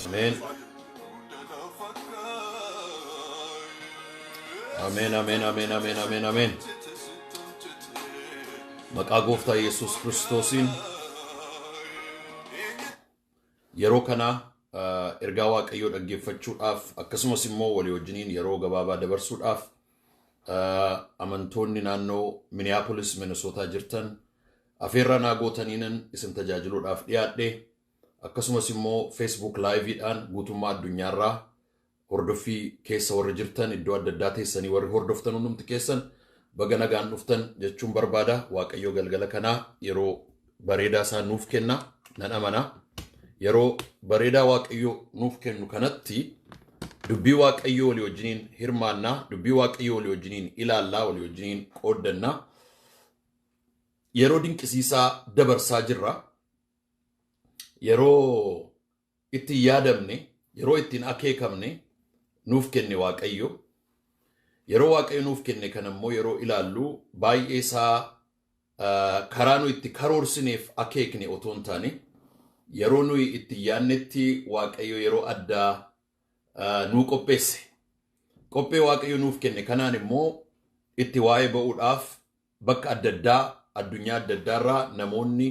Amen. Amen, amen, amen, amen, amen, amen. Maqaa gooftaa Yesuus Kiristoosiin yeroo kana ergaa waaqayyoo dhaggeeffachuudhaaf akkasumas immoo walii wajjiniin yeroo gabaabaa dabarsuudhaaf amantoonni naannoo Minneapolis, Minnesota jirtan afeerraa naa gootaniinan isin tajaajiluudhaaf dhiyaadhe akkasumas immoo Facebook live'dhaan guutummaa addunyaarraa hordoffii keessa warri jirtan iddoo adda addaa teessanii warri hordoftan hundumti keessan baga nagaan dhuftan jechuun barbaada. Waaqayyoo galgala kanaa yeroo bareedaa isaa nuuf kenna nan amana. Yeroo bareedaa waaqayyoo nuuf kennu kanatti dubbii waaqayyoo walii wajjiniin hirmaannaa, dubbii waaqayyoo walii wajjiniin ilaallaa, walii wajjiniin qooddannaa. Yeroo dinqisiisaa dabarsaa jirra. Yeroo ittiin yaadamne, yeroo ittiin akeekamne nuuf kenne waaqayyo. Yeroo waaqayyo nuuf kenne kan immoo yeroo ilaallu baay'ee isaa karaa nu itti karoorsineef akeekne otoo hin taane yeroo nuyi itti yaannetti waaqayyo yeroo addaa nuu qopheesse. Qophee waaqayyo nuuf kenne kanaan immoo itti waa'ee ba'uudhaaf bakka adda addaa addunyaa adda addaarraa namoonni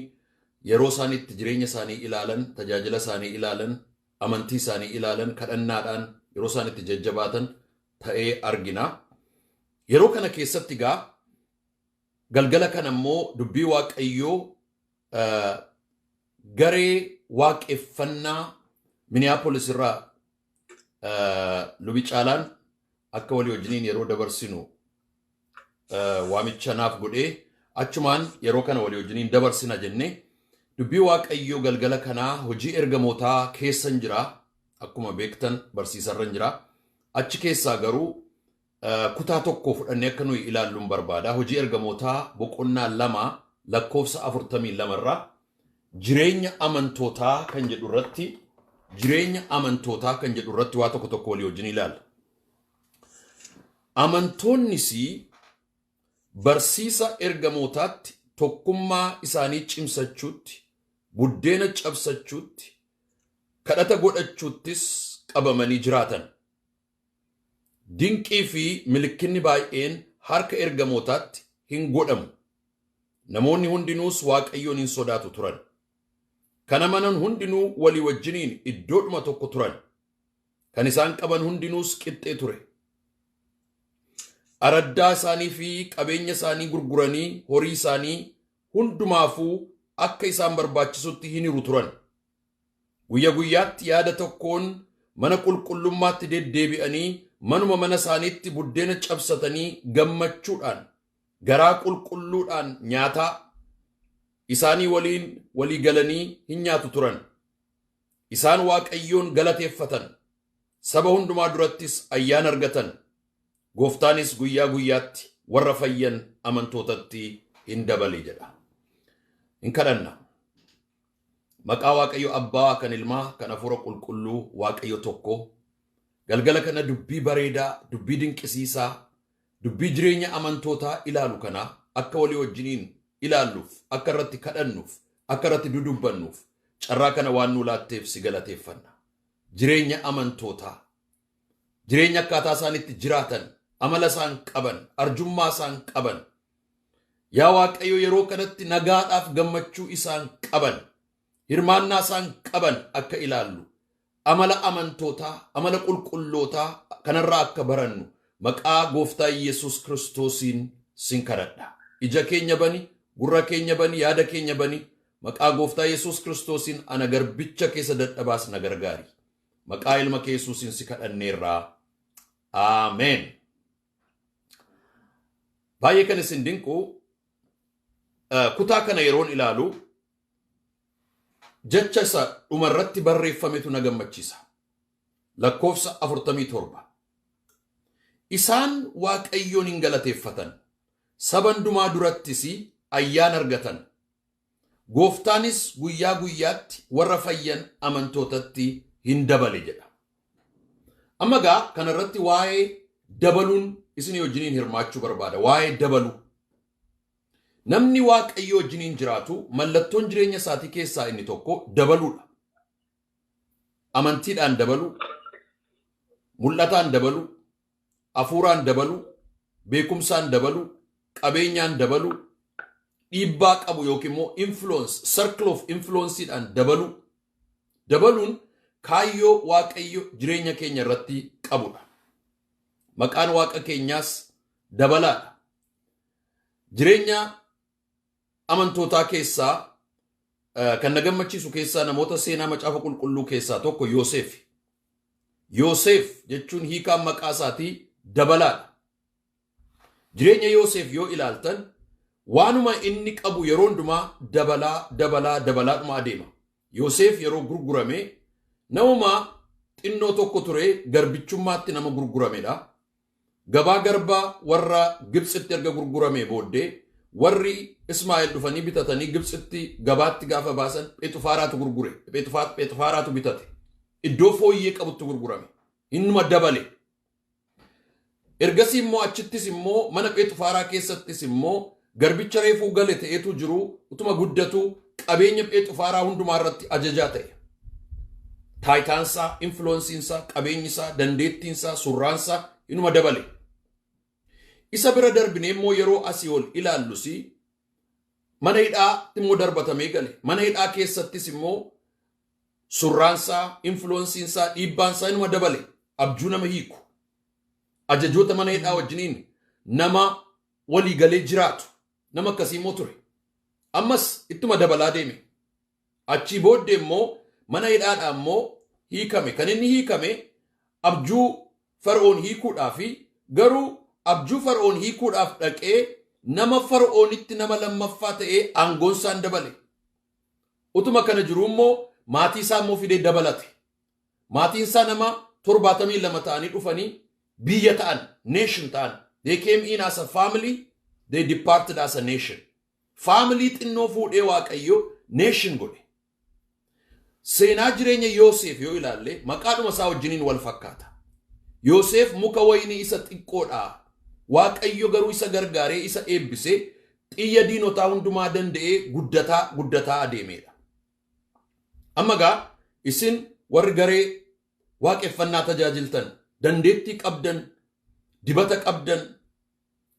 yeroo isaan itti jireenya isaanii ilaalan, tajaajila isaanii ilaalan, amantii isaanii ilaalan, kadhannaadhaan yeroo isaan itti jajjabaatan ta'ee argina. Yeroo kana keessatti gaa galgala kana immoo dubbii waaqayyoo garee waaqeffannaa Minneapolis irraa lubi caalaan akka walii wajjiniin yeroo dabarsinu waamicha naaf godhee achumaan yeroo kana walii wajjiniin dabarsina jenne dubbii waaqayyoo galgala kanaa hojii ergamootaa keessan jira. Akkuma beektan barsiisarran jira. Achi keessaa garuu kutaa tokko fudhannee akka nuyi ilaalluun barbaada. Hojii ergamootaa boqonnaa 2 lakkoofsa 42 irraa jireenya amantootaa kan jedhu irratti waa tokko tokko walii wajjin ilaalla. Amantoonnis barsiisa ergamootaatti tokkummaa isaanii cimsachuutti, buddeena cabsachuutti, kadhata godhachuuttis qabamanii jiraatan. Dinqii fi milikinni baay'een harka ergamootaatti hin godhamu. Namoonni hundinuus waaqayyoon hin sodaatu turan. Kan amanan hundinuu walii wajjiniin iddoodhuma tokko turan. Kan isaan qaban hundinuus qixxee ture. Araddaa isaanii fi qabeenya isaanii gurguranii horii isaanii hundumaafuu akka isaan barbaachisutti hin hiru turan. Guyyaa guyyaatti yaada tokkoon mana qulqullummaatti deddeebi'anii manuma mana isaaniitti buddeena cabsatanii gammachuudhaan garaa qulqulluudhaan nyaataa isaanii waliin walii galanii hin nyaatu turan. Isaan waaqayyoon galateeffatan. Saba hundumaa durattis ayyaana argatan. Gooftaanis guyyaa guyyaatti warra fayyan amantootatti hin dabale jedha. Hin kadhanna. Maqaa waaqayyo abbaa kan ilmaa kan hafuura qulqulluu waaqayyo tokko galgala kana dubbii bareedaa, dubbii dinqisiisaa, dubbii jireenya amantootaa ilaalu kana akka walii wajjiniin ilaalluuf, akka irratti kadhannuuf, akka irratti dudubbannuuf carraa kana waan nu laatteef si galateeffanna. Jireenya amantootaa, jireenya akkaataa isaan itti jiraatan, amala isaan qaban, arjummaa isaan qaban, yaa waaqayyo yeroo kanatti nagaadhaaf gammachuu isaan qaban, hirmaannaa isaan qaban akka ilaallu, amala amantootaa, amala qulqullootaa kanarraa akka barannu maqaa gooftaa Yesuus Kiristoosiin sin kadhadha. Ija keenya bani, gurra keenya bani, yaada keenya bani, maqaa gooftaa Yesuus Kiristoosiin ana garbicha keessa dadhabaas na gargaari. Maqaa ilma kee Yesuusiin si kadhanneerraa. Amen. Baay'ee kan isin dinqu kutaa kana yeroon ilaalu jecha isa dhumarratti barreeffametu na gammachiisa. Lakkoofsa 47. Isaan waaqayyoon hin galateeffatan. Saba hundumaa durattis ayyaana argatan. Gooftaanis guyyaa guyyaatti warra fayyan amantootatti hin dabale jedha. Amma gaa kanarratti waa'ee dabaluun isin wajjiniin hirmaachuu barbaada. Waa'ee dabaluu. namni waaqayyo wajjiniin jiraatu mallattoon jireenya isaatii keessaa inni tokko dabaluudha. Amantiidhaan dabalu, mul'ataan dabalu, hafuuraan dabalu, beekumsaan dabalu, qabeenyaan dabalu, dhiibbaa qabu yookiin immoo influence, circle of influenceidhaan dabalu. Dabaluun kaayyoo waaqayyo jireenya keenya irratti qabudha. Maqaan waaqa keenyaas dabalaadha. Jireenya amantootaa keessaa kan na gammachiisu keessaa namoota seenaa macaafa qulqulluu keessaa tokko Yoosef. Yoosef jechuun hiikaan maqaa isaatii dabalaadha. Jireenya Yoosef yoo ilaaltan waanuma inni qabu yeroo hundumaa dabalaadhuma adeema. Yoosef yeroo gurgurame namuma xinnoo tokko ture garbichummaatti nama gurguramedha. Gabaa garbaa warra Gibxitti erga gurgurame booddee warri Ismaa'eel dhufanii bitatanii Gibxitti gabaatti gaafa baasan Phexufaaraatu gurgure. Phexufaaraatu bitate. Iddoo fooyyee qabutti gurgurame. Innuma dabale. Ergasii immoo achittis immoo mana Phexufaaraa keessattis immoo garbicha reefuu gale ta'etu jiru utuma guddatu qabeenya Phexufaaraa hundumaa irratti ajajaa ta'e. Taayitaansaa, influensiinsaa, qabeenyisaa, dandeettiinsaa, surraansaa inuma dabale. Isa bira darbine immoo yeroo asii ol ilaallusi mana hidhaa immoo darbatamee gale. Mana hidhaa keessattis immoo surraansaa, influensiinsaa, dhiibbaansaa inuma dabale. Abjuu nama hiiku. Ajajoota mana hidhaa wajjiniin nama walii galee jiraatu. Nama akkasii immoo ture. Ammas ittuma dabalaa deeme. Achii booddee immoo mana hidhaadhaa immoo hiikame. Kan inni hiikame abjuu Fara'oon hiikuudhaaf garuu abjuu Fara'oon hiikuudhaaf dhaqee nama Fara'oonitti nama lammaffaa ta'ee aangoonsaan dabale. Utuma kana jiru immoo maatii isaa immoo fidee dabalate. Maatiin isaa nama 72 ta'anii dhufanii biyya ta'an, nation ta'an. They came in as a family, they departed as a nation. Family xinnoo fuudhee waaqayyo nation godhe. Seenaa jireenya Yoosef yoo ilaalle maqaadhuma isaa wajjiniin wal fakkaata. Yoosef muka wayinii isa xiqqoodha. Waaqayyo garuu isa gargaaree isa eebbisee xiyya diinotaa hundumaa danda'ee guddataa adeemedha. Amma gaa isin warri garee waaqeffannaa tajaajiltan, dandeettii qabdan, dibata qabdan,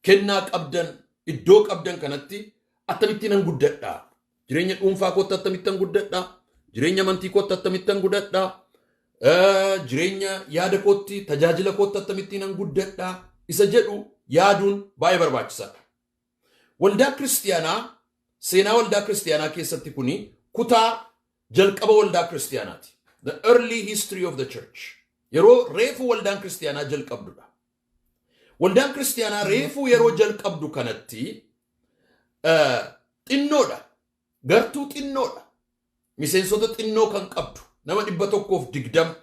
kennaa qabdan, iddoo qabdan kanatti akkamittiin nan guddadha? Jireenya dhuunfaa kootti akkamittiin guddadha? Jireenya amantii kootti akkamittiin guddadha? Jireenya yaada kootti, tajaajila kootti akkamittiin nan guddadha? Isa jedhu yaaduun baay'ee barbaachisaadha. Waldaa kiristiyaanaa, seenaa waldaa kiristiyaanaa keessatti kuni kutaa jalqaba waldaa kiristiyaanaati. The early history of the church. Yeroo reefu waldaan kiristiyaanaa jalqabdudha. Waldaan kiristiyaanaa reefu yeroo jalqabdu kanatti xinnoodha. Gartuu xinnoodha. Miseensota xinnoo kan qabdu. Nama 120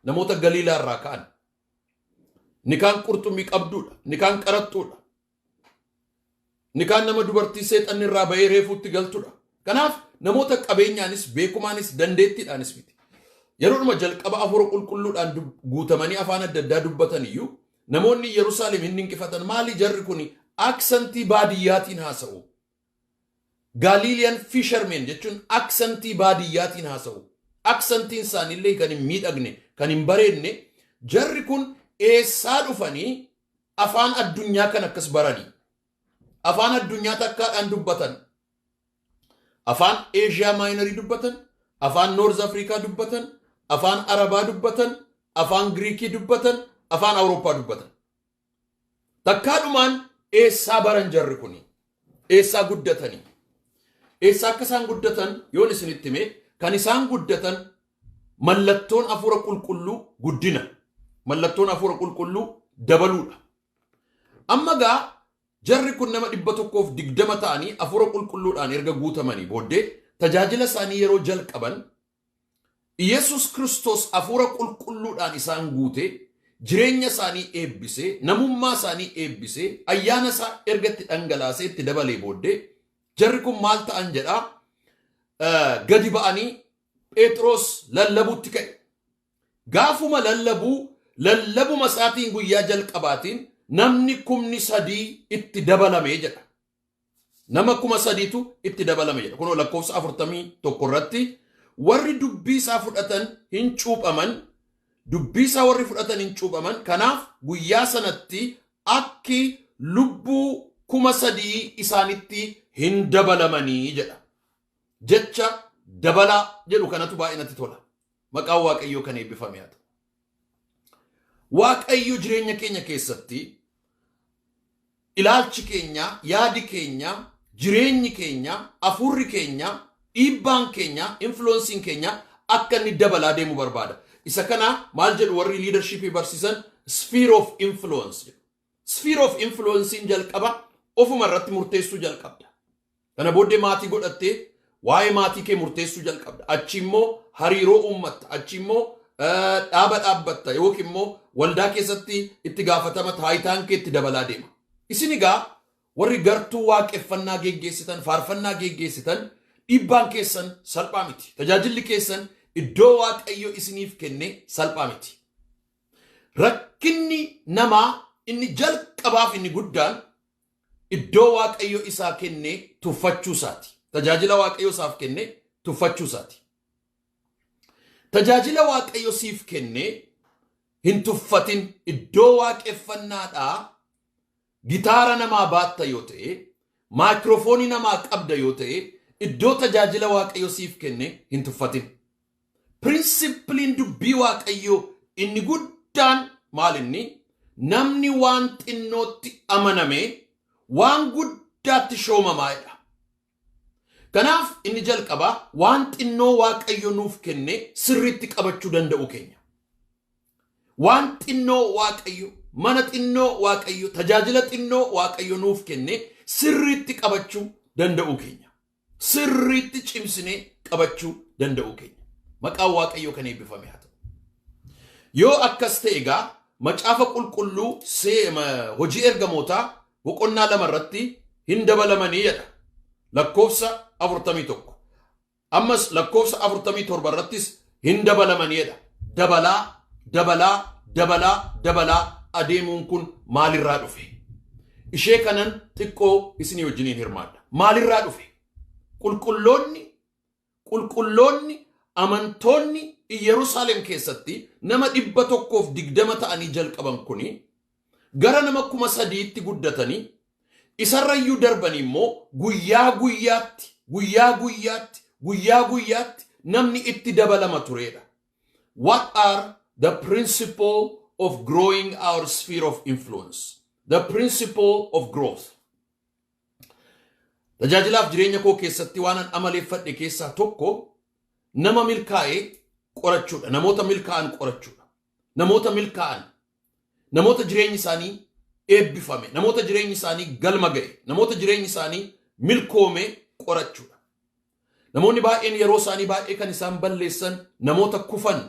namoota Galiilaa irraa ka'an. Ni kaan qurxummii qabduudha. Ni kaan qaraxxuudha. Ni kaan nama dubartii seexanni irraa ba'ee reefuutti galtudha. Kanaaf namoota qabeenyaanis beekumaanis dandeettiidhaanis miti. Yeroodhuma jalqaba hafuura qulqulluudhaan guutamanii afaan adda addaa dubbatan iyyuu namoonni Yerusaalem hin dinqifatan. Maali jarri kun aksantii baadiyyaatiin haasa'u? Galiiliyan fishermen jechuun aksantii baadiyyaatiin haasa'u. Aksantiin isaaniillee kan hin miidhagne, kan hin bareedne, jarri kun eessaa dhufanii afaan addunyaa kan akkas baranii? Afaan addunyaa takkaadhaan dubbatan. Afaan Eeshiyaa Maayinarii dubbatan, afaan Noorz Afrikaa dubbatan, afaan Arabaa dubbatan, afaan Giriikii dubbatan, afaan Awurooppaa dubbatan. Takkaadhumaan eessaa baran jarri kuni? Eessaa guddatanii? Eessaa akka isaan guddatan yoon isinitti hime kan isaan guddatan mallattoon hafuura qulqulluu guddina. Mallattoon hafuura qulqulluu dabaluudha. Amma gaa jarri kun nama 120 ta'anii hafuura qulqulluudhaan erga guutamanii booddee tajaajila isaanii yeroo jalqaban Yesus Kristos hafuura qulqulluudhaan isaan guute jireenya isaanii eebbisee namummaa isaanii eebbisee ayyaana isaa ergatti dhangalaasee itti dabalee booddee jarri kun maal ta'an jedhaa gadi ba'anii Phexros lallabuutti ka'e. Gaafuma lallabuma isaatiin guyyaa jalqabaatiin namni 3,000 itti dabalamee jedha. nama 3,000tu itti dabalame jedha. Kunoo lakkoofsa 41 irratti warri dubbii isaa fudhatan hin cuuphaman, dubbii isaa warri fudhatan hin cuuphaman. Kanaaf guyyaa sanatti akki lubbuu 3,000 isaanitti hin dabalamanii jedha. Jecha dabalaa jedhu kanatu baay'ee natti tola. Maqaan Waaqayyoo kan eebbifame haa ta'u. Waaqayyo jireenya keenya keessatti ilaalchi keenya, yaadi keenya, jireenyi keenya, afurri keenya, dhiibbaan keenya, influensiin keenya akka inni dabalaa deemu barbaada. Isa kana maal jedhu warri leadershipii barsiisan sphere of influence jedhu. Sphere of influencein jalqaba ofuma irratti murteessuu jalqabda. Kana booddee maatii godhattee waa'ee maatii kee murteessuu jalqabda. Achi immoo hariiroo uummatta. Achi immoo dhaaba dhaabbatta yookiin immoo waldaa keessatti itti gaafatama taayitaan kee itti dabalaa deema. Isin egaa warri gartuu waaqeffannaa geggeessitan, faarfannaa geggeessitan, dhiibbaan keessan salphaa miti. Tajaajilli keessan iddoo Waaqayyo isiniif kenne salphaa miti. Rakkinni namaa inni jalqabaaf inni guddaan iddoo Waaqayyo isaa kenne tuffachuu isaati. Tajaajila Waaqayyo isaaf kenne tuffachuu isaati. Tajaajila Waaqayyo siif kenne hin tuffatin. Iddoo waaqeffannaadhaa gitaara namaa baatta yoo ta'e, maayikiroofoonii namaa qabda yoo ta'e, iddoo tajaajila Waaqayyo siif kenne hin tuffatin. Pirinsipiliin dubbii Waaqayyo inni guddaan maal inni? Namni waan xinnootti amaname waan guddaatti shoomamaadha. Kanaaf inni jalqaba waan xinnoo Waaqayyo nuuf kenne sirriitti qabachuu danda'u keenya. Waan xinnoo Waaqayyo, mana xinnoo Waaqayyo, tajaajila xinnoo Waaqayyo nuuf kenne sirriitti qabachuu danda'u keenya. Sirriitti cimsinee qabachuu danda'u keenya. Maqaan Waaqayyo kan eebbifame haa ta'u. Yoo akkas ta'e egaa macaafa qulqulluu hojii ergamootaa boqonnaa 2 irratti hin dabalamanii jedha. Lakkoofsa 41. Ammas lakkoofsa 47 irrattis hin dabalamanii jedha. Dabalaa adeemuun kun maalirraa dhufe? Ishee kanan xiqqoo isinii wajjiniin hirmaadha. Maalirraa dhufe? Qulqulloonni amantoonni Yerusaalem keessatti nama 120 ta'anii jalqaban kuni gara nama 3,000tti guddatanii isarrayyuu darbanii immoo guyyaa guyyaatti namni itti dabalama tureedha. What are the principle of growing our sphere of influence? The principle of growth. Tajaajilaaf jireenya koo keessatti waanan amaleeffadhe keessaa tokko nama milkaa'ee qorachuudha. Namoota milkaa'an qorachuudha. Namoota milkaa'an, namoota jireenyi isaanii eebbifame, namoota jireenyi isaanii galma ga'e, namoota jireenyi isaanii milkoome qorachuudha. Namoonni baay'een yeroo isaanii baay'ee kan isaan balleessan namoota kufan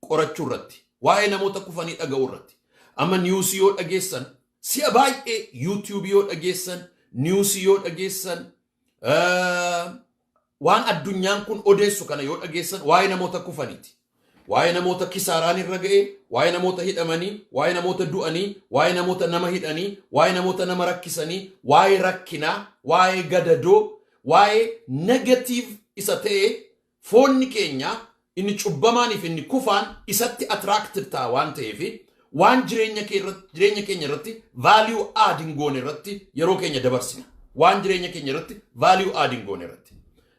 qorachuu irratti, waa'ee namoota kufanii dhaga'uu irratti. Amma niwusii yoo dhageessan, si'a baay'ee yuutiyuubii yoo dhageessan, niwusii yoo dhageessan, waan addunyaan kun odeessu kana yoo dhageessan waa'ee namoota kufaniiti. Waa'ee namoota kisaaraan irra ga'e, waa'ee namoota hidhamanii, waa'ee namoota du'anii, waa'ee namoota nama hidhanii, waa'ee namoota nama rakkisanii, waa'ee rakkinaa, waa'ee gadadoo, waa'ee negatiiv isa ta'e foonni keenya inni cubbamaaniif inni kufaan isatti attraacted ta'a waan ta'eef waan jireenya keenya irratti value adding goone irratti yeroo keenya dabarsina. Waan jireenya keenya irratti value adding goone irratti.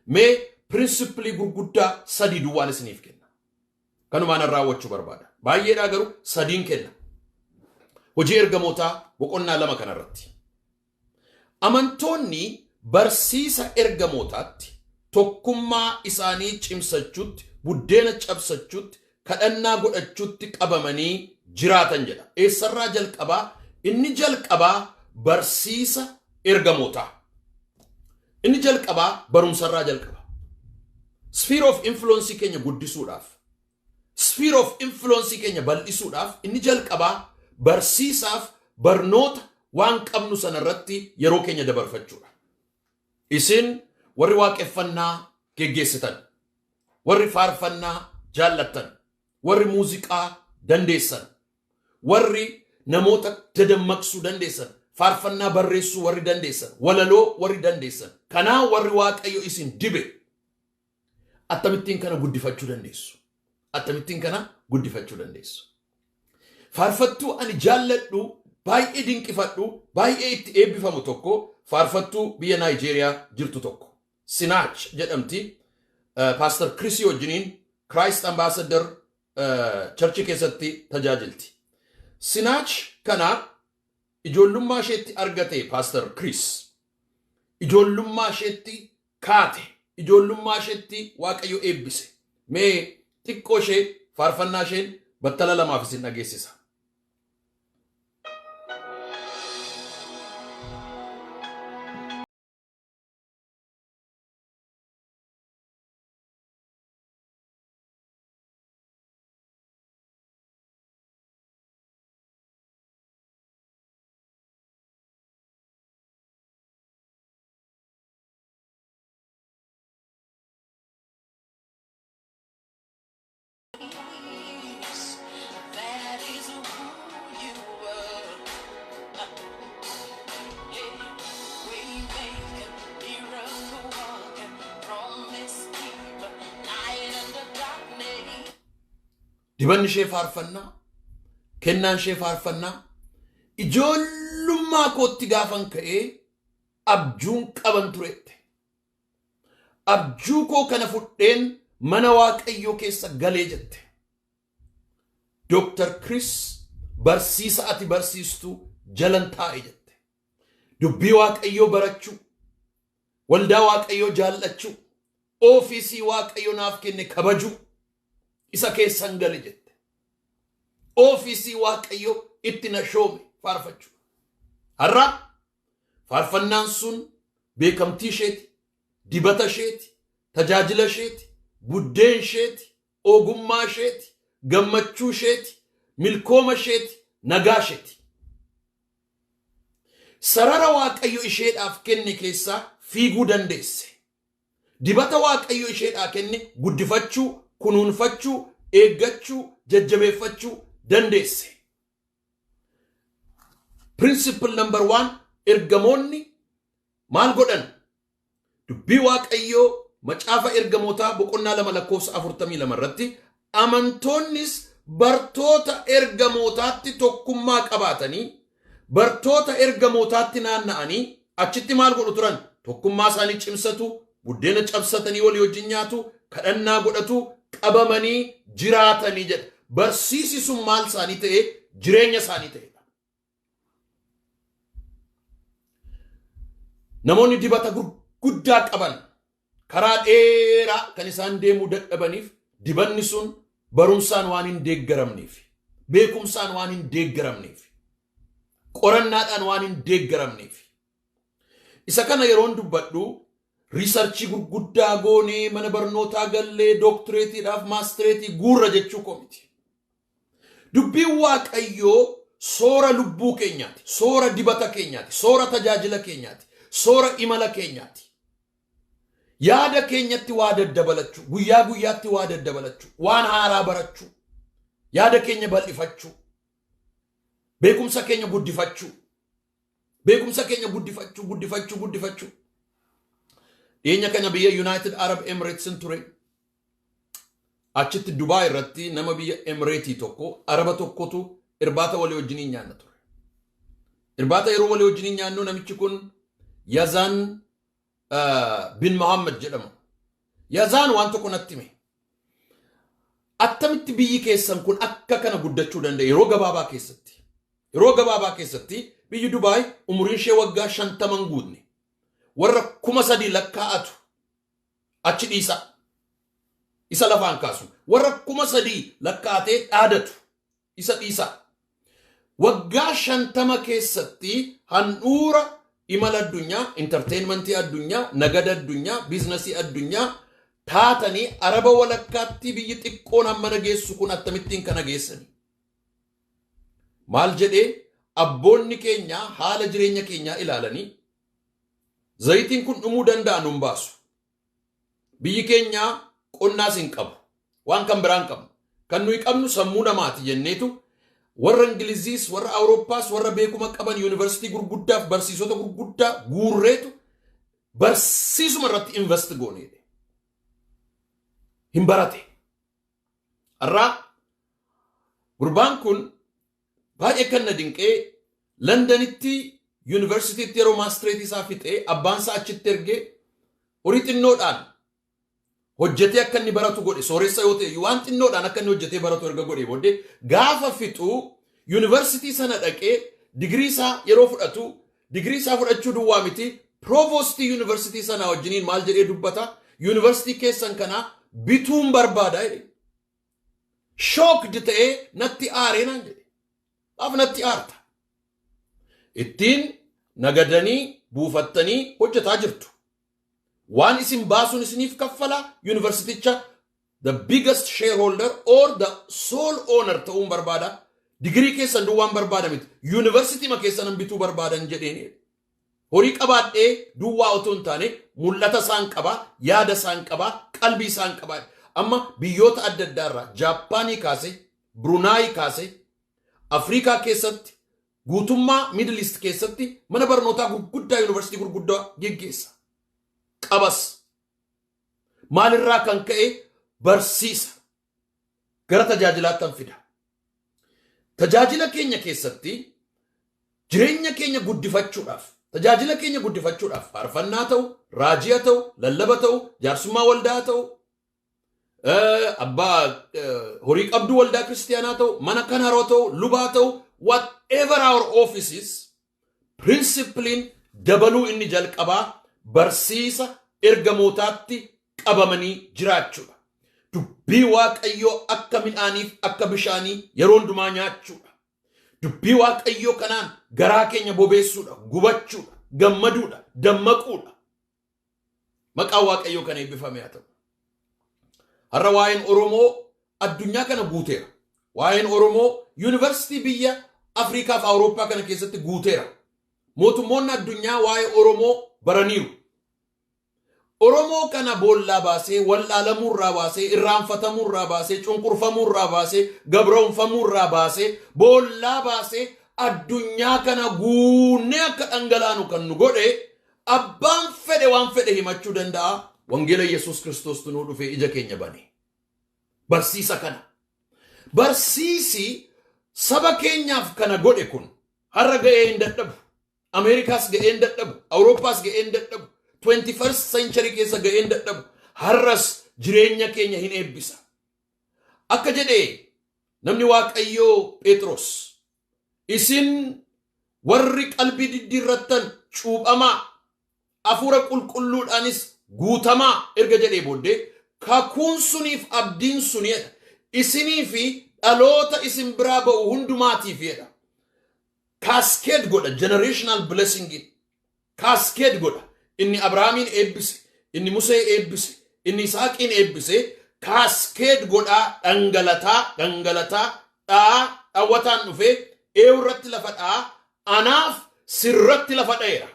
Mee principally gurguddaa 3 duwwaan isiniif kenna. Kanumaan raawwachuu barbaada. Baay'eedhaa garuu 3 kenna. Hojii ergamootaa boqonnaa 2 kanarratti. Amantoonni barsiisa ergamootaatti tokkummaa isaanii cimsachuutti, buddeena cabsachuutti, kadhannaa godhachuutti qabamanii jiraatan jedha. Eessarraa jalqabaa? Inni jalqabaa barsiisa ergamootaa. Inni jalqabaa barumsarraa jalqaba. Sphere of influence keenya guddisuudhaaf, sphere of influence keenya bal'isuudhaaf inni jalqabaa barsiisaaf barnoota waan qabnu sanarratti yeroo keenya dabarfachuudha. Isin warri waaqeffannaa geggeessitan, warri faarfannaa jaallattan, warri muuziqaa dandeessan, warri namoota dadammaqsuu dandeessan, faarfannaa barreessuu warri dandeessan, walaloo warri dandeessan, kanaa warri waaqayyo isin dibe akkamittiin kana guddifachuu dandeessu? Akkamittiin kana guddifachuu dandeessu? Faarfattuu ani jaalladhu, baay'ee dinqifadhu, baay'ee itti eebbifamu tokko faarfattuu biyya Nigeria jirtu tokko Sinach jedhamti. Pastor Chris wajjiniin Christ Ambassador church keessatti tajaajilti. Sinach kana ijoollummaa isheetti argate Pastor Chris. Ijoollummaa isheetti kaate. Ijoollummaa isheetti waaqayyo eebbise. Mee xiqqoo ishee faarfannaa isheen battala lamaaf isin dhageessisa. Dibanni ishee faarfannaa, kennaan ishee faarfannaa, ijoollummaa kootti gaafan ka'ee abjuun qaban turette. Abjuu koo kana fudheen mana waaqayyoo keessa galee jette. Dr. Chris barsiisa ati barsiistu jalan taa'e jette. Dubbii waaqayyoo barachuu, waldaa waaqayyoo jaallachuu, ofiisii waaqayyoo naaf kenne kabajuu isa keessan gale jette. Ofiisii waaqayyoo itti na shoome faarfachuu. Har'a faarfannaan sun beekamtii isheeti, dibata isheeti, tajaajila isheeti, buddeen isheeti, ogummaa isheeti, gammachuu isheeti, milkooma isheeti, nagaa isheeti. Sarara waaqayyo isheedhaaf kenne keessaa fiiguu dandeesse. Dibata waaqayyo isheedhaaf kenne guddifachuu, kunuunfachuu, eeggachuu, jajjabeeffachuu dandeesse. Principle number 1, ergamoonni maal godhan? Dubbii waaqayyoo macaafa ergamootaa boqonnaa 2:42 irratti amantoonnis bartoota ergamootaatti tokkummaa qabaatanii bartoota ergamootaatti naanna'anii achitti maal godhu turan? Tokkummaa isaanii cimsatu, buddeena cabsatanii walii wajjin nyaatu, kadhannaa godhatu, qabamanii jiraatanii jedha. Barsiisi sun maal isaanii ta'e? Jireenya isaanii ta'e. Namoonni dibata guddaa qaban karaa dheeraa kan isaan deemuu dadhabaniif dibanni sun barumsaan waan hin deeggaramneef, beekumsaan waan hin deeggaramneef, qorannaadhaan waan hin deeggaramneef. Isa kana yeroon dubbadhu riisarchii gurguddaa goonee mana barnootaa gallee dooktireetiidhaaf maastireetii guurra jechuu komiti. Dubbiin waaqayyoo soora lubbuu keenyaati, soora dibata keenyaati, soora tajaajila keenyaati, soora imala keenyaati. Yaada keenyatti waa daddabalachuu, guyyaa guyyaatti waa daddabalachuu, waan haaraa barachuu, yaada keenya bal'ifachuu, beekumsa keenya guddifachuu, beekumsa keenya guddifachuu. Dhiyeenya kana biyya United Arab Emirates ture. Achitti Dubai irratti nama biyya Emirates tokko, Araba tokkotu irbaata walii wajjin nyaanna ture. Irbaata yeroo walii wajjin nyaannu namichi kun Yazan bin Muhammad jedhamu. Yazan waan tokko natti hime. Attamitti biyyi keessan kun akka kana guddachuu danda'e yeroo gabaabaa keessatti. Yeroo gabaabaa keessatti biyyi Dubai umuriin ishee waggaa 50 guutne. Warra 3,000 lakkaa'atu achi dhiisa. Isa lafaan kaasu. Warra 3,000 lakkaa'atee dhaadatu isa dhiisa. Waggaa 50 keessatti handhuura imala addunyaa, entertainmentii addunyaa, nagada addunyaa, biizinasii addunyaa taatanii Araba walakkaatti biyyi xiqqoon hammana geessu kun akkamittiin kana geessani? Maal jedhee abboonni keenya haala jireenya keenyaa ilaalanii zayitiin kun dhumuu danda'a nun baasu. Biyyi keenya qonnaas hin qabu. Waan kan biraan qabu. Kan nuyi qabnu sammuu namaati jenneetu warra Ingiliziis, warra Awurooppaas, warra beekuma qaban yuunivarsiitii gurguddaaf barsiisota gurguddaa guurreetu barsiisuma irratti invest gooneedhe. Hin barate. Arraa gurbaan kun baay'ee kan na dinqee Londanitti yuunivarsiitiitti yeroo maastireetii isaa fixee abbaan isaa achitti ergee horii xinnoodhaan hojjetee akka inni baratu godhe. Sooressa yoo ta'e waan xinnoodhaan akka inni hojjetee baratu erga godhe booddee gaafa fixuu yuunivarsiitii sana dhaqee digirii isaa yeroo fudhatu digirii isaa fudhachuu duwwaa miti provoostii yuunivarsiitii sana wajjiniin maal jedhee dubbata? Yuunivarsiitii keessan kana bituun barbaada jedhe. Shooked ta'ee natti aaree naan jedhe. Dhaaf natti aarta. Ittiin nagadanii buufattanii hojjetaa jirtu. Waan isin baasuun isiniif kaffala yuunivarsiiticha the biggest shareholder or the sole owner ta'uun barbaada. Digirii keessan duwwaan barbaada miti. Yuunivarsiitii ma keessan bituu barbaadan jedheeni. Horii qabaadhee duwwaa otoo hin taane mul'ata isaan qabaa, yaada isaan qabaa, qalbii isaan qabaa. Amma biyyoota adda addaarraa Jaappaanii kaasee, Brunaayii kaasee, Afrikaa keessatti, guutummaa Middle East keessatti mana barnootaa gurguddaa yuunivarsiitii gurguddaa geggeessa. Qabas. Maalirraa kan ka'e barsiisa. Gara tajaajilaatti fida. Tajaajila keenya keessatti jireenya keenya guddifachuudhaaf, tajaajila keenya guddifachuudhaaf faarfannaa ta'u, raajii ta'u, lallaba ta'u, jaarsummaa waldaa ta'u, abbaa horii qabduu waldaa kiristiyaanaa ta'u, mana kanaroo ta'u, lubaa ta'u, whatever our office is, principaliin dabaluu inni jalqabaa barsiisa ergamootaatti qabamanii jiraachuudha. Dubbii Waaqayyoo akka midhaaniif akka bishaanii yeroo hundumaa nyaachuudha. Dubbii Waaqayyoo kanaan garaa keenya bobeessuudha, gubachuudha, gammaduudha, dammaquudha. Maqaan Waaqayyoo kana eebbifamee haa ta'u. Har'a waa'een Oromoo addunyaa kana guuteera. Waa'een Oromoo yuunivarsiitii biyya Afrikaa fi Awurooppaa kana keessatti guuteera. Mootummoonni addunyaa waa'ee Oromoo baraniiru. Oromoo kana boollaa baasee, wallaalamurraa baasee, irraanfatamurraa baasee, cunqurfamurraa baasee, gabroonfamurraa baasee, boollaa baasee addunyaa kana guunnee akka dhangalaanu kan nu godhe abbaan fedhe waan fedhe himachuu danda'a. Wangeela Yesuus Kiristoos nuu dhufee ija keenya bane. Barsiisa kana. Barsiisi saba keenyaaf kana godhe kun har'a ga'ee hin dadhabu. Ameerikaas ga'ee hin dadhabu. Awurooppaas ga'ee hin dadhabu. 21st century keessa ga'ee hin dadhabu. Har'as jireenya keenya hin eebbisa. Akka jedhee namni Waaqayyoo Phexros, isin warri qalbii diddiirrattan cuuphamaa hafuura qulqulluudhaanis guutamaa erga jedhee booddee kakuun suniif abdiin suniidha. Isinii fi dhaloota isin biraa ba'u hundumaatiif jedha. Cascade godha, generational blessing. Cascade godha. Inni Abrahaamin eebbise, inni Musee eebbise, inni Isaaqiin eebbise, cascade godha dhangalataa dhawwataan dhufee eewurratti lafa dhaa, anaaf sirratti lafa dheera.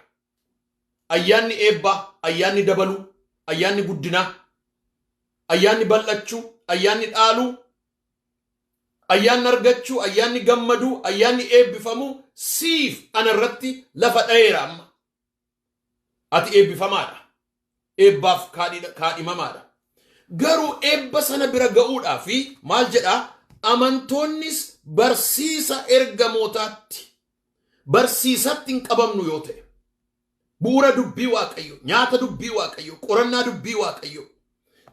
Ayyaanni eebbaa, ayyaanni dabaluu, ayyaanni guddinaa, ayyaanni bal'achuu, ayyaanni dhaaluu, ayyaanni argachuu, ayyaanni gammaduu, ayyaanni eebbifamuu siif anarratti lafa dheera amma. Ati eebbifamaadha. Eebbaaf kaadhimamaadha. Garuu eebba sana bira ga'uudhaa fi maal jedhaa? Amantoonnis barsiisa ergamootaatti, barsiisatti hin qabamnu yoo ta'e. Bu'uura dubbii Waaqayyo, nyaata dubbii Waaqayyo, qorannaa dubbii Waaqayyo.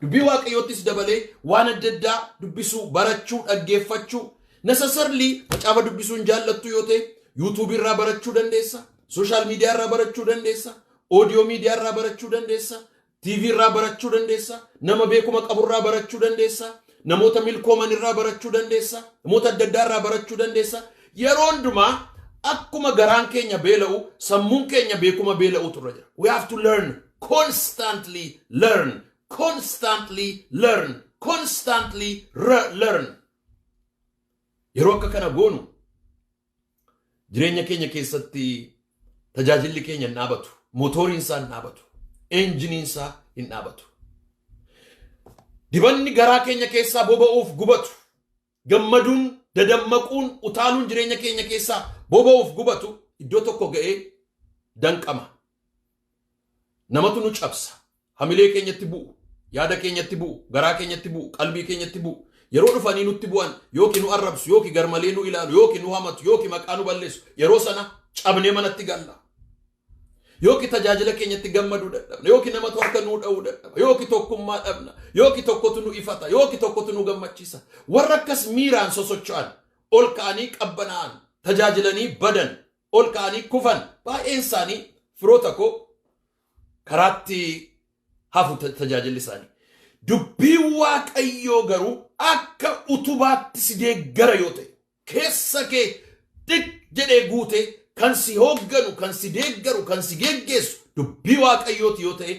Dubbii Waaqayyoottis dabalee waan adda addaa dubbisuu, barachuu, dhaggeeffachuu. Necessarily macaafa dubbisuun jaallattu yoo ta'e, YouTube irraa barachuu dandeessa, social media irraa barachuu dandeessa, audio media irraa barachuu dandeessa, TV irraa barachuu dandeessa, nama beekuma qabu irraa barachuu dandeessa, namoota milkooman irraa barachuu dandeessa, namoota adda addaa irraa barachuu dandeessa. Yeroo hundumaa akkuma garaan keenya beela'u, sammuun keenya beekuma beela'u turre jira. We have to learn, constantly learn, constantly learn, constantly learn. Yeroo akka kana goonu jireenya keenya keessatti tajaajilli keenya hin dhaabatu, motoriin isaa hin dhaabatu, enjiniin isaa hin dhaabatu. Dibanni garaa keenya keessaa boba'uuf gubatu, gammaduun dadammaquun utaaluun jireenya keenya keessaa boba'uuf gubatu iddoo tokko ga'ee danqama. Namatu nu cabsa. Hamilee keenyatti bu'u, yaada keenyatti bu'u, garaa keenyatti bu'u, qalbii keenyatti bu'u. Yeroo dhufanii nutti bu'an yookiin nu arrabsu yookiin garmalee nu ilaalu yookiin nu hamatu yookiin maqaa nu balleessu yeroo sana cabnee manatti galla. Yookiin tajaajila keenyatti gammaduu dadhabna yookiin namatu harka nuu dha'uu dadhaba yookiin tokkummaa dhabna yookiin tokkotu nu ifata yookiin tokkotu nu gammachiisa. Warra akkas miiraan sosocho'an ol ka'anii qabbanaa'an tajaajilanii badan ol ka'anii kufan baay'een isaanii firoota koo karaatti hafu tajaajilli isaanii. Dubbii Waaqayyoo garuu akka utubaatti si deeggara yoo ta'e keessa kee dik jedhee guute kan si hoogganu kan si deeggaru kan si geggeessu dubbii Waaqayyooti yoo ta'e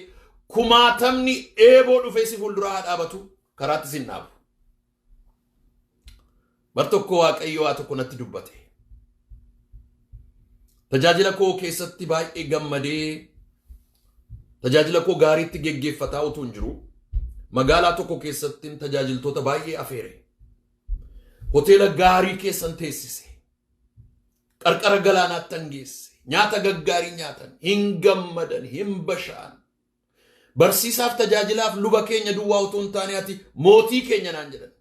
kumaatamni eeboo dhufee si fuulduraa haa dhaabatu karaatti sin dhaabu. Bar tokko Waaqayyoo waa tokko natti dubbate. Tajaajila koo keessatti baay'ee gammadee tajaajila koo gaariitti geggeeffataa utuu hin jiru. Magaalaa tokko keessatti tajaajiltoota baay'ee afeere. Hoteela gaarii keessan teessise. Qarqara galaanaatti geesse. Nyaata gaggaarii nyaatan. Hin gammadan, hin basha'an. Barsiisaaf tajaajilaaf luba keenya duwwaa utuu hin taane ati mootii keenya naan jedhan.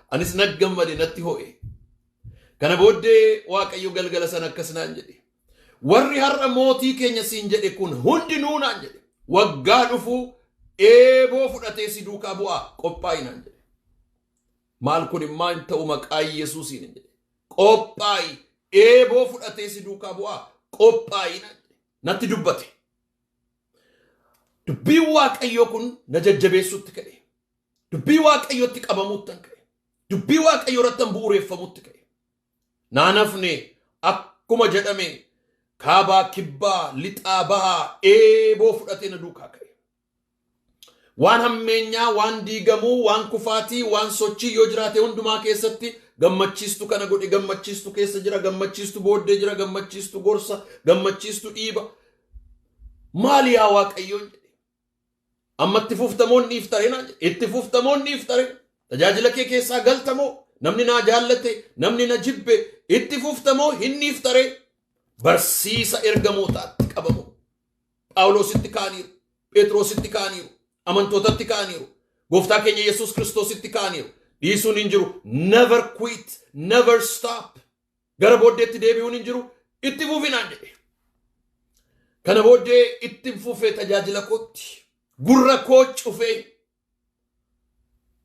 Anis natti gammade natti ho'e. Kana booddee Waaqayyo galgala sana akkas naan jedhe. Warri har'a mootii keenya siin jedhe kun hundinuu naan jedhe. Waggaa dhufu eeboo fudhatee si duukaa bu'aa qophaa'i naan jedhe. Maal kun immoo ta'u maqaa Yesuusiin jedhe. Qophaa'i eeboo fudhatee si duukaa bu'aa qophaa'i naan jedhe. Natti dubbate. Dubbiin Waaqayyoo kun na jajjabeessuutti ka'e. Dubbii Waaqayyootti qabamuutti ka'e. Dubbii Waaqayyoo irratti bu'uureeffamuutti ka'e. Naanafne akkuma jedhame kaabaa kibbaa lixaa bahaa eeboo fudhatee na duukaa ka'e. Waan hammeenyaa, waan diigamuu, waan kufaatii, waan sochii yoo jiraate hundumaa keessatti gammachiistu kana godhe, gammachiistu keessa jira, gammachiistu booddee jira, gammachiistu gorsa, gammachiistu dhiiba. Maali yaa Waaqayyoon jedhe. Amma itti fuftamoonni iftare naan jedhe. Itti fuftamoonni iftare. Tajaajila kee keessaa galtamoo namni na jaallate, namni na jibbe itti fuftamoo hinni iftare. Barsiisa ergamootaatti qabamu. Phaawulositti kaaniiru, Phexrositti kaaniiru, amantootatti kaaniiru, gooftaa keenya Yesuus Kiristoositti kaaniiru. Dhiisuun hin jiru. Never quit, never stop. Gara booddeetti deebi'uun hin jiru. Itti fufinaan jedhe. Kana booddee itti fufee tajaajila kootti. Gurra koo cufee.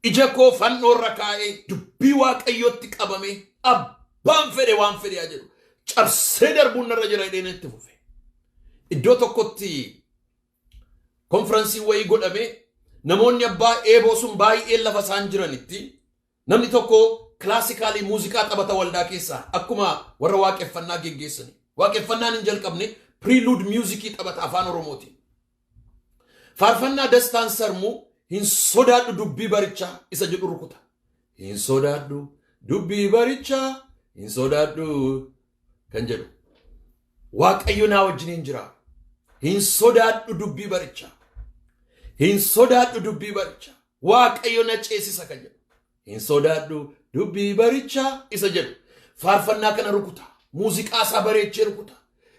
Ija koo fannoorra kaa'ee dubbii Waaqayyootti qabamee abbaan fedhe waan fedhe haa jedhu. Cabsee darbuun narra jira jedheen itti fufe. Iddoo tokkotti konfiraansii wayii godhame namoonni abbaa eeboo sun baay'ee lafa isaan jiranitti namni tokko kilaasikaalii muuziqaa taphata waldaa keessaa akkuma warra waaqeffannaa geggeessani. Waaqeffannaan hin jalqabne prelude musiikii taphata afaan Oromootiin. Faarfannaa dastaan sarmuu hin sodaadhu dubbii barichaa isa jedhu rukuta. Hin sodaadhu dubbii barichaa hin sodaadhu kan jedhu. Waaqayyo naa wajjin jira. Hin sodaadhu dubbii barichaa. Hin sodaadhu dubbii barichaa. Waaqayyo na ceesisa kan jedhu. Hin sodaadhu dubbii barichaa isa jedhu. Faarfannaa kana rukuta. Muuziqaa isaa bareechee rukuta.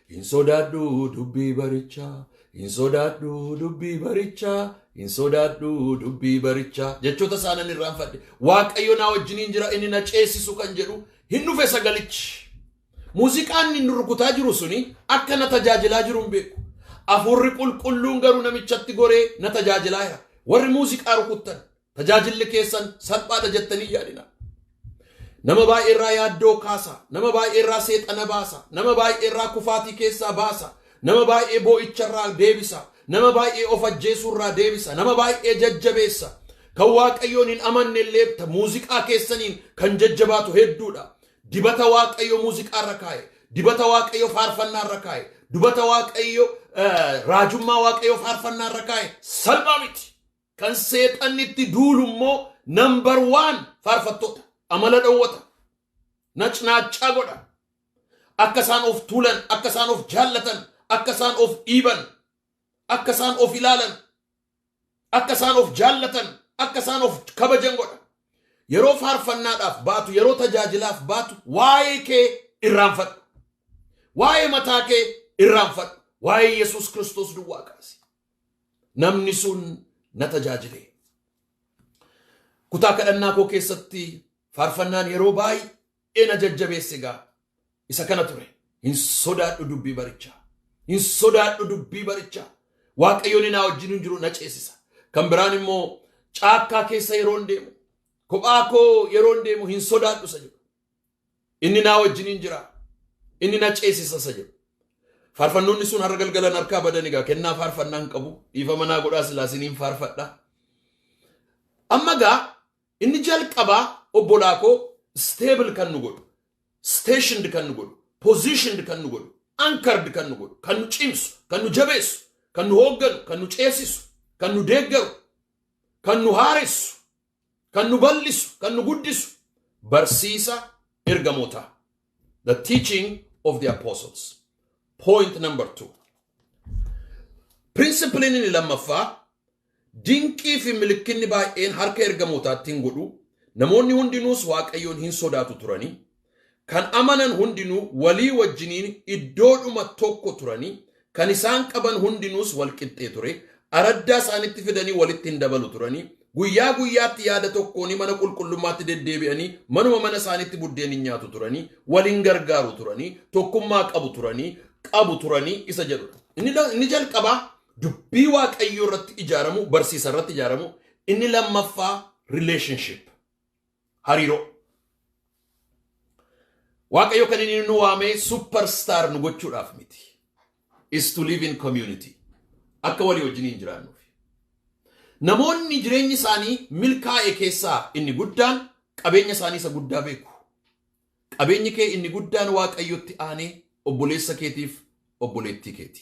Hin sodaadhu dubbii barichaa. Hin sodaadhu dubbii barichaa. Hin sodaadhu dubbii barichaa. Jechoota isaanan irraanfadhe. Waaqayyo naa wajjin jira inni na ceesisu kan jedhu hin dhufe sagalichi. Muuziqaan inni rukutaa jiru suni akka na tajaajilaa jiru hin beeku. Afurri qulqulluun garuu namichatti goree na tajaajilaa jira. Warri muuziqaa rukuttan tajaajilli keessan salphaadha jettanii yaadina. Nama baay'ee irraa yaaddoo kaasa. Nama baay'ee irraa seexana baasa. Nama baay'ee irraa kufaatii keessaa baasa. Nama baay'ee boo'icharraa deebisa. Nama baay'ee of ajjeesuurraa deebisa. Nama baay'ee jajjabeessa. Kan Waaqayyoon hin amanne illee muuziqaa keessaniin kan jajjabaatu hedduudha. Dibata Waaqayyo muuziqaa irra kaa'e. Dibata Waaqayyo faarfannaa irra kaa'e. Dibata Waaqayyo raajummaa Waaqayyo faarfannaa irra kaa'e. Salphaa miti. Kan seexanni itti duulu immoo number 1 faarfattoota. Amala dhowwata. Nacnaachaa godha. Akka isaan of tuulan, akka isaan of jaallatan, akka isaan of dhiiban, akka isaan of ilaalan, akka isaan of jaallatan, akka isaan of kabajan godha. yeroo faarfannaadhaaf baatu yeroo tajaajilaaf baatu waa'ee kee irraanfadhu. Waa'ee mataa kee irraanfadhu. Waa'ee Yesuus Kiristoos duwwaa kaasi. Namni sun na tajaajile. Kutaa kadhannaa koo keessatti faarfannaan yeroo baay'ee na jajjabeesse gaa isa kana ture. Hin sodaadhu dubbii barichaa. Hin sodaadhu dubbii barichaa. Waaqayyoon na wajjin hin jiru na ceesisa. Kan biraan immoo caakkaa keessa yeroo deemu kophaa koo yeroo deemu hin sodaadhu isa jedhu. Inni na wajjin hin jira. Inni na ceesisa isa jedhu. Faarfannoonni sun har'a galgalan harkaa badan egaa kennaa faarfannaa hin qabu. Dhiifama naa godhaa silaasiniin faarfadha. Amma gaa inni jalqabaa obbolaa koo stable kan nu godhu. Stationed kan nu godhu. Positioned kan nu godhu. Anchored kan nu godhu. Kan nu cimsu. Kan nu jabeessu. Kan nu hoogganu. Kan nu ceesisu. Kan nu deeggaru. Kan nu haaressu. Kan nu bal'isu. Kan nu guddisu. Barsiisa ergamootaa. The teaching of the apostles. Point number 2. Principle inni lammaffaa dinqii fi milikinni baay'een harka ergamootaattiin godhu namoonni hundinuus waaqayyoon hin sodaatu turanii kan amanan hundinuu walii wajjiniin iddoodhuma tokko turanii kan isaan qaban hundinuus wal qixxee ture araddaa isaanitti fidanii walitti hin dabalu turanii guyyaa guyyaatti yaada tokkoon mana qulqullummaatti deddeebi'anii manuma mana isaanitti buddeen hin nyaatu turanii waliin gargaaru turanii tokkummaa qabu turanii isa jedhudha. Inni jalqabaa dubbii waaqayyoo irratti ijaaramu barsiisa irratti ijaaramu inni lammaffaa relationship hariiroo. Waaqayyo kan inni nu waamee superstar nu gochuudhaaf miti. Is to live in community. Akka walii wajjiniin jiraannuuf. Namoonni jireenyi isaanii milkaa'e keessaa inni guddaan qabeenya isaanii isa guddaa beeku. Qabeenyi kee inni guddaan waaqayyotti aanee obboleessa keetiif obboleettii keeti.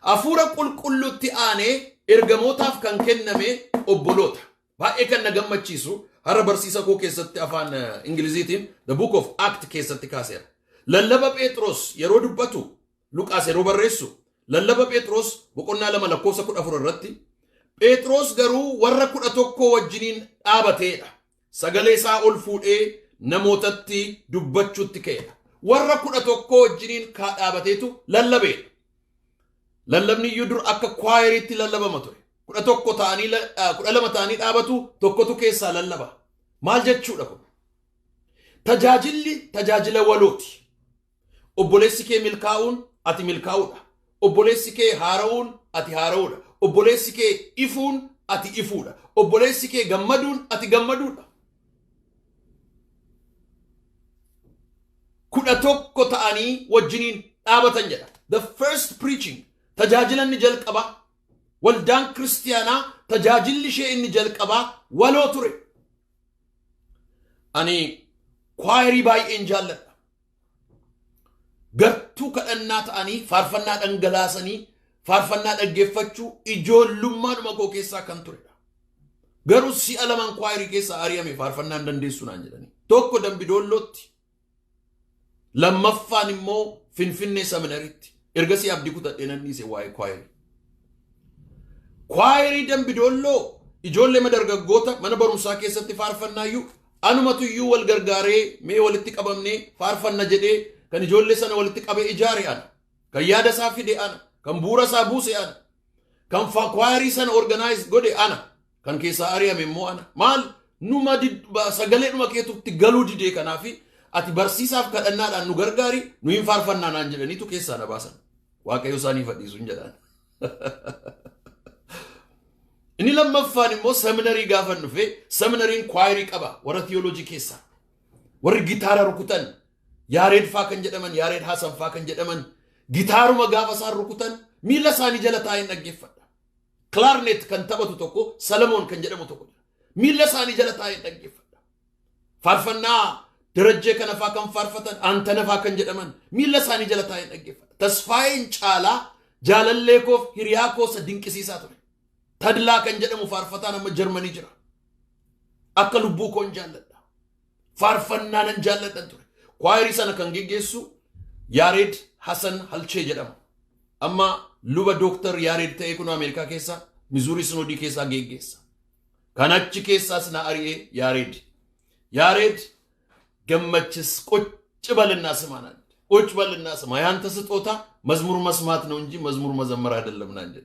Hafuura qulqulluutti aanee ergamootaaf kan kenname obboloota. Baay'ee kan na gammachiisu har'a barsiisa koo keessatti afaan Ingiliziitiin the book of Act keessatti kaaseera. Lallaba Phexros yeroo dubbatu Luqaas yeroo barreessu lallaba Phexros boqonnaa 2:14 irratti Phexros garuu warra 11 wajjiniin dhaabateedha. Sagalee isaa ol fuudhee namootatti dubbachuutti ka'eedha. Warra 11 wajjiniin dhaabateetu lallabeedha. Lallabni iyyuu dur akka kwaayiriitti lallabama ture. 11 ta'anii 12 ta'anii dhaabatu tokkotu keessaa lallaba. Maal jechuudha kun? Tajaajilli tajaajila walooti. Obboleessi kee milkaa'uun ati milkaa'uudha. Obboleessi kee haara'uun ati haara'uudha. Obboleessi kee ifuun ati ifuudha. Obboleessi kee gammaduun ati gammaduudha. 11 ta'anii wajjiniin dhaabatan jedha. The first preaching tajaajila inni jalqabaa waldaan kiristiyaanaa tajaajilli ishee inni jalqabaa waloo ture. Ani kwaayirii baay'een jaalladha. Gartuu kadhannaa ta'anii faarfannaa dhangalaasanii faarfannaa dhaggeeffachuu ijoollummaadhuma koo keessaa kan turedha. Garuu si'a lamaan kwaayirii keessaa ari'ame faarfannaan dandeessu naan jedhanii. Tokko Dambidoollootti. Lammaffaan immoo Finfinnee seminariitti. Ergasii abdii kutadhee nan dhiise waa'ee kwaayirii. Kwaayirii Dambidoolloo ijoollee dargaggoota mana barumsaa keessatti faarfannaayyuu anumatu iyyuu wal gargaaree mee walitti qabamnee faarfanna jedhee kan ijoollee sana walitti qabee ijaare ana. Kan yaada isaa fide ana. Kan bu'uura isaa buuse ana. Kan kwaayirii sana organize godhe ana. Kan keessaa ari'ame immoo ana. Maal numa sagalee dhuma keetutti galuu didee kanaafi ati barsiisaaf kadhannaadhaan nu gargaari nu hin faarfannaa naan jedhaniitu keessaa na baasan. Waaqayyo isaanii fadhiisu hin jedhaan. Inni lammaffaan immoo seminarii gaafa dhufe seminariin kwaayirii qaba warra theoloojii keessaa. Warri gitaara rukutan Yaareed faa kan jedhaman Yaareed Hasan faa kan jedhaman gitaaruma gaafa isaan rukutan miila isaanii jala taa'een dhaggeeffadha. Klarnet kan taphatu tokko Salamoon kan jedhamu tokko miila isaanii jala taa'een dhaggeeffadha. Faarfannaa Darajjee kana faa kan faarfatan Antana faa kan jedhaman miila isaanii jala taa'een dhaggeeffadha. Tasfaayeen caalaa jaalallee koof hiriyaa koosa dinqisiisaa ture. Tadlaa kan jedhamu faarfataan amma Jarmanii jira. Akka lubbuu koon jaalladha. Faarfannaa nan jaalladhan ture. Kwaayirii sana kan geggeessu Yaareed Hasan Halchee jedhama. Amma luba Dooktar Yaareed ta'ee kun Ameerikaa keessa Mizuurii Sinoodii keessaa geggeessa. ከነች ኬሳስና አርኤ ያሬድ ገመችስ ቁጭ በልና ስማናል ቁጭ በልና ስማ ያንተ ስጦታ መዝሙር መስማት ነው እንጂ መዝሙር መዘመር አይደለም ናንጀ